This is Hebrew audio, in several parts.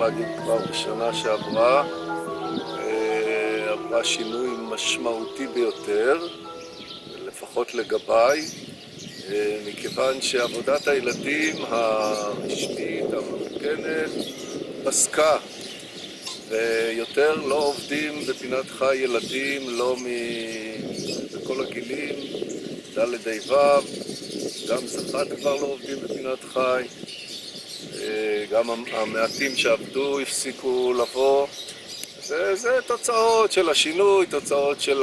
להגיד כבר בשנה שעברה, עברה שינוי משמעותי ביותר, לפחות לגביי, מכיוון שעבודת הילדים הרשמית, המאורגנת, פסקה, ויותר לא עובדים בפינת חי ילדים, לא בכל הגילים, ד' ה' ו', גם זכת כבר לא עובדים בפינת חי, גם המעטים שעבדו הפסיקו לבוא. זה תוצאות של השינוי, תוצאות של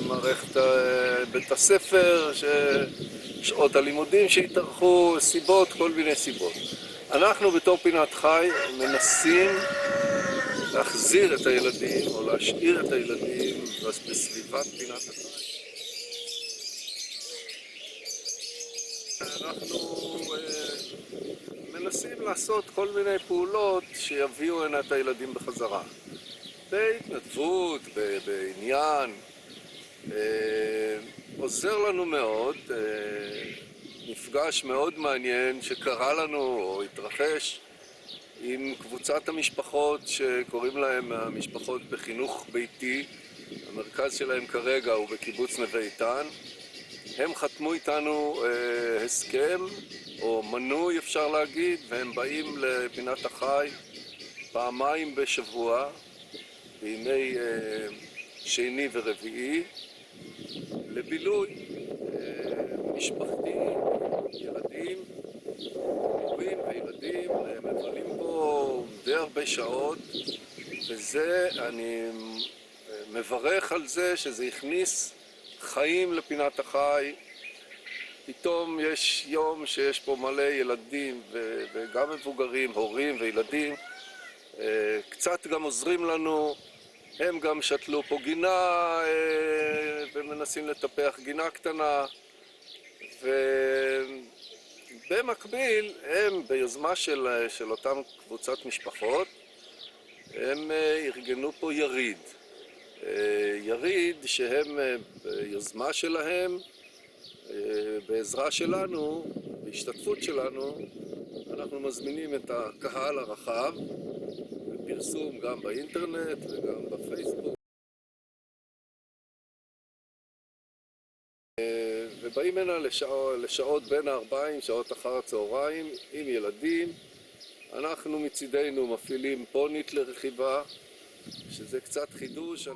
מערכת בית הספר, שעות הלימודים שהתארכו, סיבות, כל מיני סיבות. אנחנו בתור פינת חי מנסים להחזיר את הילדים או להשאיר את הילדים בסביבת פינת החי. אנחנו מנסים לעשות כל מיני פעולות שיביאו הנה את הילדים בחזרה. בהתנדבות, בעניין, עוזר לנו מאוד, מפגש מאוד מעניין שקרה לנו או התרחש עם קבוצת המשפחות שקוראים להם המשפחות בחינוך ביתי. המרכז שלהם כרגע הוא בקיבוץ נווה איתן. הם חתמו איתנו הסכם או מנוי אפשר להגיד, והם באים לפינת החי פעמיים בשבוע, בימי שני ורביעי, לבילוי משפחתי, ילדים, הורים וילדים, מבלים פה די הרבה שעות, וזה, אני מברך על זה שזה הכניס חיים לפינת החי. פתאום יש יום שיש פה מלא ילדים וגם מבוגרים, הורים וילדים, קצת גם עוזרים לנו. הם גם שתלו פה גינה ומנסים לטפח גינה קטנה, ובמקביל הם ביוזמה של אותם קבוצת משפחות הם ארגנו פה יריד. יריד שהם ביוזמה שלהם, בעזרה שלנו, בהשתתפות שלנו, אנחנו מזמינים את הקהל הרחב בפרסום גם באינטרנט וגם בפייסבוק, ובאים הנה לשעות בין 40 שעות אחר הצהריים עם ילדים. אנחנו מצידנו מפעילים פונית לרכיבה, שזה קצת חידוש.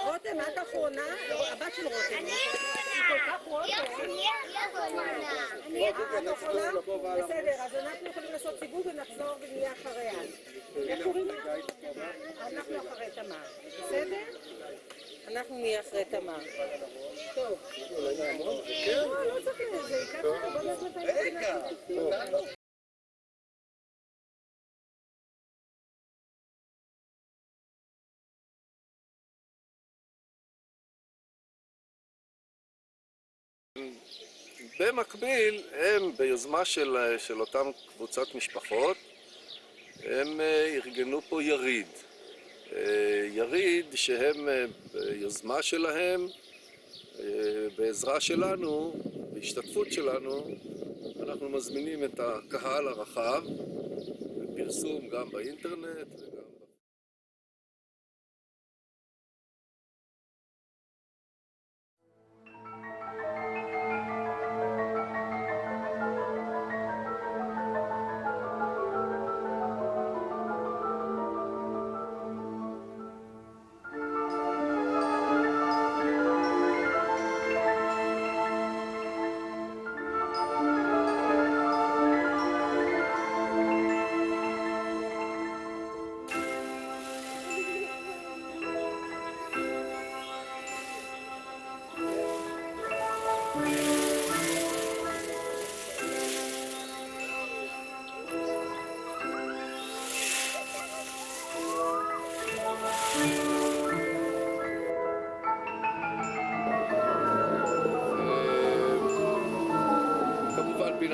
רותם, את אחרונה? הבת של רותם. היא כל כך רותם. אני אחרונה? בסדר, אז אנחנו יכולים לעשות סיבוב ונחזור ונהיה אחריה. איך קוראים לה? אנחנו אחרי תמר. בסדר? אנחנו נהיה אחרי תמר. טוב. לא צריך לזה, ייקח אותו בוא נזמתיים. במקביל, הם ביוזמה של אותם קבוצת משפחות, הם ארגנו פה יריד. יריד שהם ביוזמה שלהם, בעזרה שלנו, בהשתתפות שלנו, אנחנו מזמינים את הקהל הרחב בפרסום גם באינטרנט וגם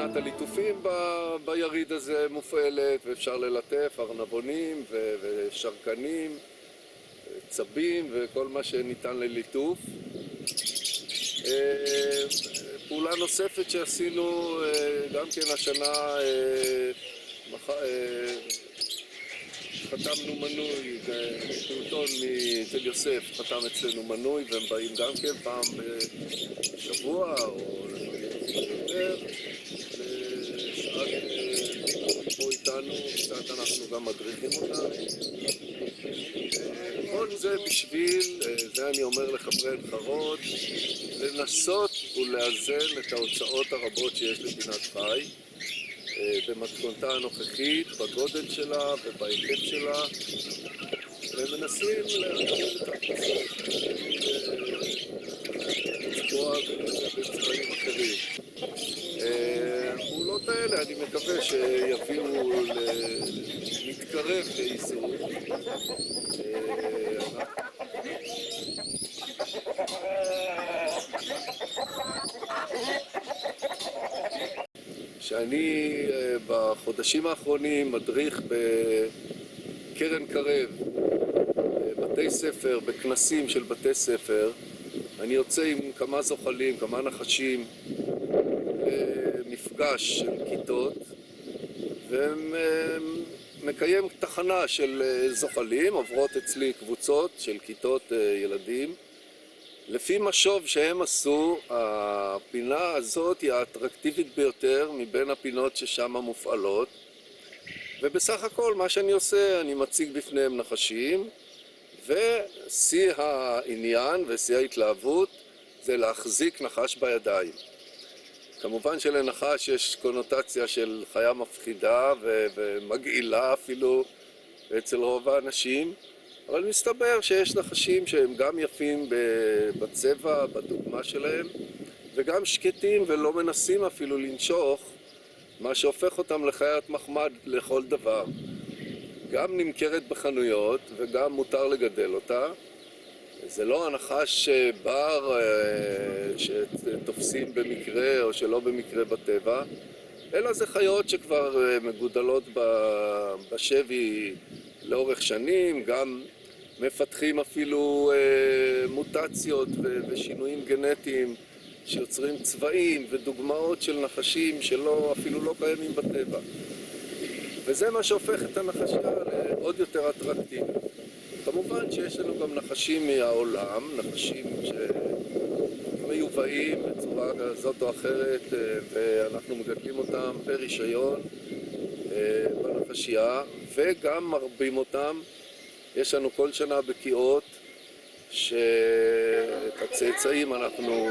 תוכנת הליטופים ביריד הזה מופעלת, ואפשר ללטף ארנבונים ושרקנים, צבים וכל מה שניתן לליטוף. פעולה נוספת שעשינו גם כן השנה, חתמנו מנוי, פעוטון מתל יוסף חתם אצלנו מנוי, והם באים גם כן פעם בשבוע או יותר לשעת פה איתנו, קצת אנחנו גם מדריכים אותם. כל זה בשביל, זה אני אומר לחברי עין חרוד, לנסות ולאזן את ההוצאות הרבות שיש לפינת חי במתכונתה הנוכחית, בגודל שלה ובהיקף שלה, ומנסים להגדיל את ההכנסות, לצבוע בצבעים אחרים. הפעולות האלה אני מקווה שיביאו להתקרב לאיזון. שאני בחודשים האחרונים מדריך בקרן קרב, בבתי ספר, בכנסים של בתי ספר. אני יוצא עם כמה זוחלים, כמה נחשים, למפגש של כיתות, ומקיים תחנה של זוחלים, עוברות אצלי קבוצות של כיתות ילדים. לפי משוב שהם עשו, הפינה הזאת היא האטרקטיבית ביותר מבין הפינות ששם מופעלות, ובסך הכל מה שאני עושה, אני מציג בפניהם נחשים, ושיא העניין ושיא ההתלהבות זה להחזיק נחש בידיים. כמובן שלנחש יש קונוטציה של חיה מפחידה ומגעילה אפילו אצל רוב האנשים, אבל מסתבר שיש נחשים שהם גם יפים בצבע, בדוגמה שלהם, וגם שקטים ולא מנסים אפילו לנשוך, מה שהופך אותם לחיית מחמד לכל דבר. גם נמכרת בחנויות וגם מותר לגדל אותה. זה לא הנחש בר שתופסים במקרה או שלא במקרה בטבע, אלא זה חיות שכבר מגודלות בשבי לאורך שנים, גם מפתחים אפילו מוטציות ושינויים גנטיים שיוצרים צבעים ודוגמאות של נחשים אפילו לא קיימים בטבע. וזה מה שהופך את הנחשיה לעוד יותר אטרקטיבית. כמובן שיש לנו גם נחשים מהעולם, נחשים שמיובאים בצורה כזאת או אחרת, ואנחנו מגדלים אותם ברישיון בנחשייה, וגם מרבים אותם. יש לנו כל שנה בקיאות שאת הצאצאים אנחנו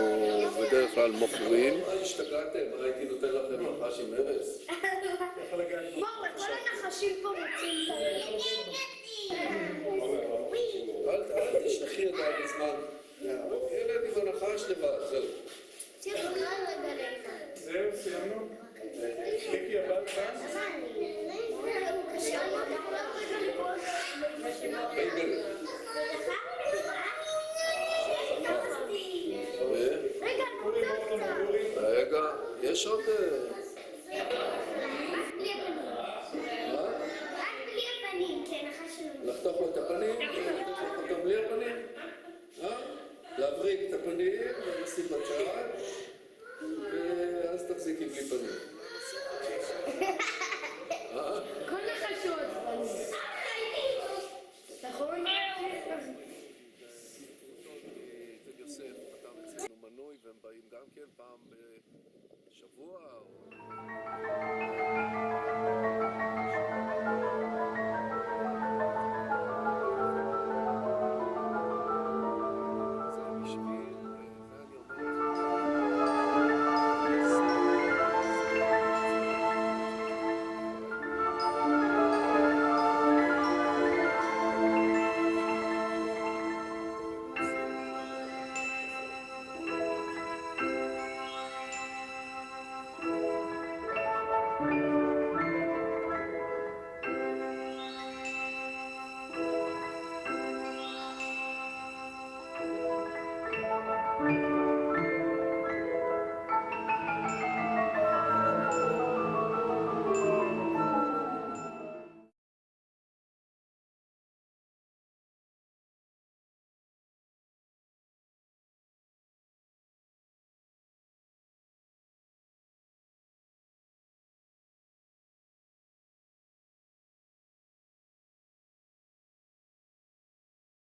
בדרך כלל מוכרים. השתגעתם? הייתי נותן לכם נחש עם הרס? בואו, כל הנחשים פה מוצאים אל תשלחי ידיים בזמן. ילד עם הנחש לבד, זהו. זהו, סיימנו? ליקי הבא כאן? רגע, יש עוד... לחתוך לו את הפנים? לחתוך אותם בלי הפנים? להבריג את הפנים, לשים בצד, ואז תחזיקי בלי